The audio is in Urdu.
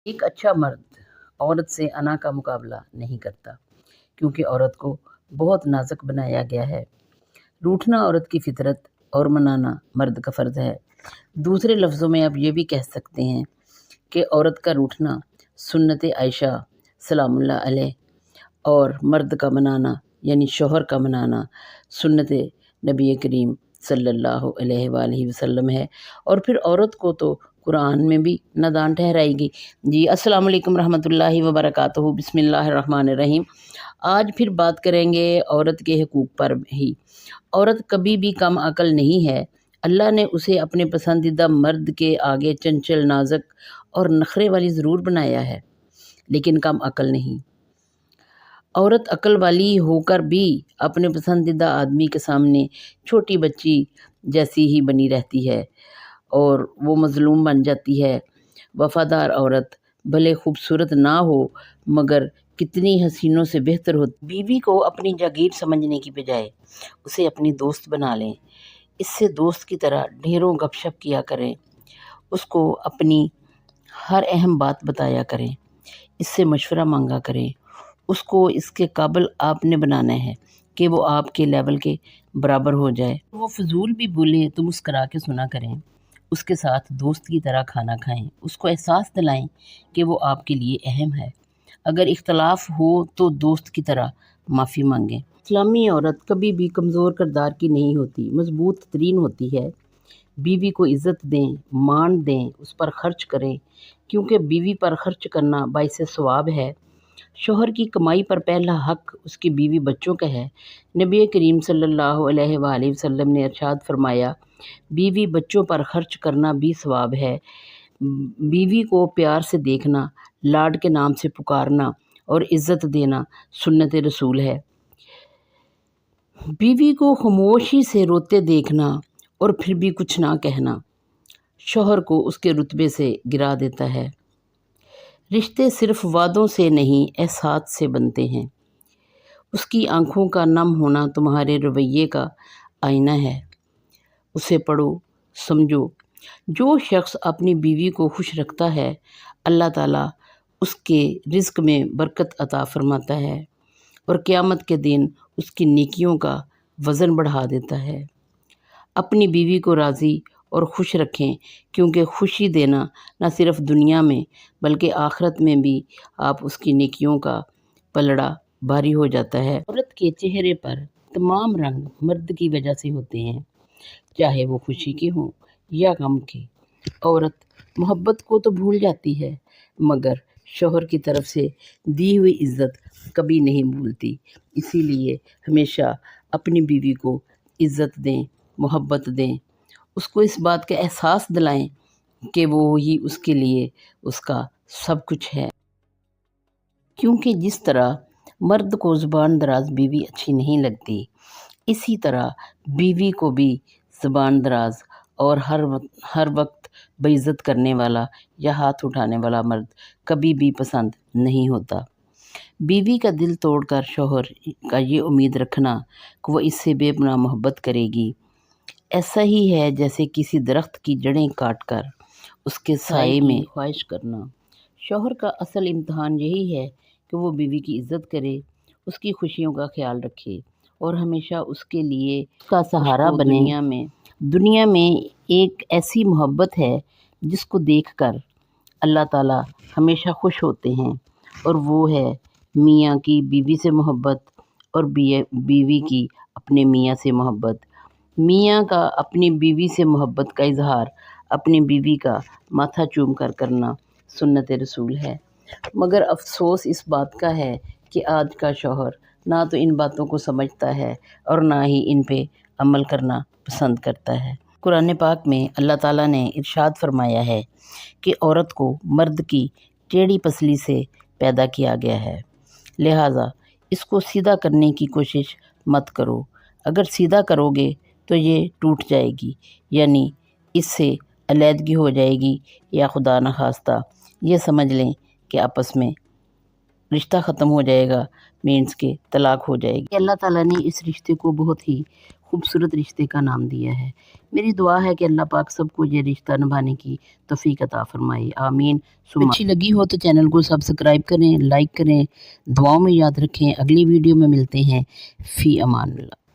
ایک اچھا مرد عورت سے انا کا مقابلہ نہیں کرتا، کیونکہ عورت کو بہت نازک بنایا گیا ہے۔ روٹھنا عورت کی فطرت اور منانا مرد کا فرض ہے۔ دوسرے لفظوں میں آپ یہ بھی کہہ سکتے ہیں کہ عورت کا روٹھنا سنت عائشہ سلام اللہ علیہ اور مرد کا منانا یعنی شوہر کا منانا سنت نبی کریم صلی اللہ علیہ وآلہ وسلم ہے۔ اور پھر عورت کو تو قرآن میں بھی نادان ٹھہرائی گئی۔ جی السلام علیکم رحمۃ اللہ وبرکاتہ، بسم اللہ الرحمن الرحیم۔ آج پھر بات کریں گے عورت کے حقوق پر ہی۔ عورت کبھی بھی کم عقل نہیں ہے۔ اللہ نے اسے اپنے پسندیدہ مرد کے آگے چنچل، نازک اور نخرے والی ضرور بنایا ہے، لیکن کم عقل نہیں۔ عورت عقل والی ہو کر بھی اپنے پسندیدہ آدمی کے سامنے چھوٹی بچی جیسی ہی بنی رہتی ہے اور وہ مظلوم بن جاتی ہے۔ وفادار عورت بھلے خوبصورت نہ ہو مگر کتنی حسینوں سے بہتر ہوتی۔ بیوی کو اپنی جاگیر سمجھنے کی بجائے اسے اپنی دوست بنا لیں۔ اس سے دوست کی طرح ڈھیروں گپ شپ کیا کریں، اس کو اپنی ہر اہم بات بتایا کریں، اس سے مشورہ مانگا کریں۔ اس کو اس کے قابل آپ نے بنانا ہے کہ وہ آپ کے لیول کے برابر ہو جائے۔ وہ فضول بھی بولے تو مسکرا کے سنا کریں، اس کے ساتھ دوست کی طرح کھانا کھائیں، اس کو احساس دلائیں کہ وہ آپ کے لیے اہم ہے۔ اگر اختلاف ہو تو دوست کی طرح معافی مانگیں۔ اسلامی عورت کبھی بھی کمزور کردار کی نہیں ہوتی، مضبوط ترین ہوتی ہے۔ بیوی کو عزت دیں، مان دیں، اس پر خرچ کریں، کیونکہ بیوی پر خرچ کرنا باعث ثواب ہے۔ شوہر کی کمائی پر پہلا حق اس کی بیوی بچوں کا ہے۔ نبی کریم صلی اللہ علیہ وآلہ وسلم نے ارشاد فرمایا، بیوی بچوں پر خرچ کرنا بھی ثواب ہے۔ بیوی کو پیار سے دیکھنا، لاڈ کے نام سے پکارنا اور عزت دینا سنت رسول ہے۔ بیوی کو خاموشی سے روتے دیکھنا اور پھر بھی کچھ نہ کہنا شوہر کو اس کے رتبے سے گرا دیتا ہے۔ رشتے صرف وعدوں سے نہیں احساس سے بنتے ہیں۔ اس کی آنکھوں کا نم ہونا تمہارے رویے کا آئینہ ہے، اسے پڑھو، سمجھو۔ جو شخص اپنی بیوی کو خوش رکھتا ہے اللہ تعالیٰ اس کے رزق میں برکت عطا فرماتا ہے اور قیامت کے دن اس کی نیکیوں کا وزن بڑھا دیتا ہے۔ اپنی بیوی کو راضی اور خوش رکھیں، کیونکہ خوشی دینا نہ صرف دنیا میں بلکہ آخرت میں بھی آپ اس کی نیکیوں کا پلڑا بھاری ہو جاتا ہے۔ عورت کے چہرے پر تمام رنگ مرد کی وجہ سے ہوتے ہیں، چاہے وہ خوشی کے ہوں یا غم کے۔ عورت محبت کو تو بھول جاتی ہے مگر شوہر کی طرف سے دی ہوئی عزت کبھی نہیں بھولتی۔ اسی لیے ہمیشہ اپنی بیوی کو عزت دیں، محبت دیں، اس کو اس بات کا احساس دلائیں کہ وہ ہی اس کے لیے اس کا سب کچھ ہے۔ کیونکہ جس طرح مرد کو زبان دراز بیوی اچھی نہیں لگتی، اسی طرح بیوی کو بھی زبان دراز اور ہر وقت بے عزت کرنے والا یا ہاتھ اٹھانے والا مرد کبھی بھی پسند نہیں ہوتا۔ بیوی کا دل توڑ کر شوہر کا یہ امید رکھنا کہ وہ اس سے بے پناہ محبت کرے گی، ایسا ہی ہے جیسے کسی درخت کی جڑیں کاٹ کر اس کے سائے میں خواہش کرنا۔ شوہر کا اصل امتحان یہی ہے کہ وہ بیوی کی عزت کرے، اس کی خوشیوں کا خیال رکھے اور ہمیشہ اس کے لیے اس کا سہارا بنے۔ دنیا میں ایک ایسی محبت ہے جس کو دیکھ کر اللہ تعالیٰ ہمیشہ خوش ہوتے ہیں، اور وہ ہے میاں کی بیوی سے محبت اور بیوی کی اپنے میاں سے محبت۔ میاں کا اپنی بیوی سے محبت کا اظہار اپنی بیوی کا ماتھا چوم کر کرنا سنت رسول ہے، مگر افسوس اس بات کا ہے کہ آج کا شوہر نہ تو ان باتوں کو سمجھتا ہے اور نہ ہی ان پہ عمل کرنا پسند کرتا ہے۔ قرآن پاک میں اللہ تعالیٰ نے ارشاد فرمایا ہے کہ عورت کو مرد کی ٹیڑھی پسلی سے پیدا کیا گیا ہے، لہٰذا اس کو سیدھا کرنے کی کوشش مت کرو۔ اگر سیدھا کرو گے تو یہ ٹوٹ جائے گی، یعنی اس سے علیحدگی ہو جائے گی، یا خدا نخواستہ یہ سمجھ لیں کہ آپس میں رشتہ ختم ہو جائے گا، مینس کہ طلاق ہو جائے گی۔ اللہ تعالیٰ نے اس رشتے کو بہت ہی خوبصورت رشتے کا نام دیا ہے۔ میری دعا ہے کہ اللہ پاک سب کو یہ رشتہ نبھانے کی توفیق عطا فرمائے، آمین۔ اچھی لگی ہو تو چینل کو سبسکرائب کریں، لائک کریں، دعاؤں میں یاد رکھیں۔ اگلی ویڈیو میں ملتے ہیں، فی امان اللہ۔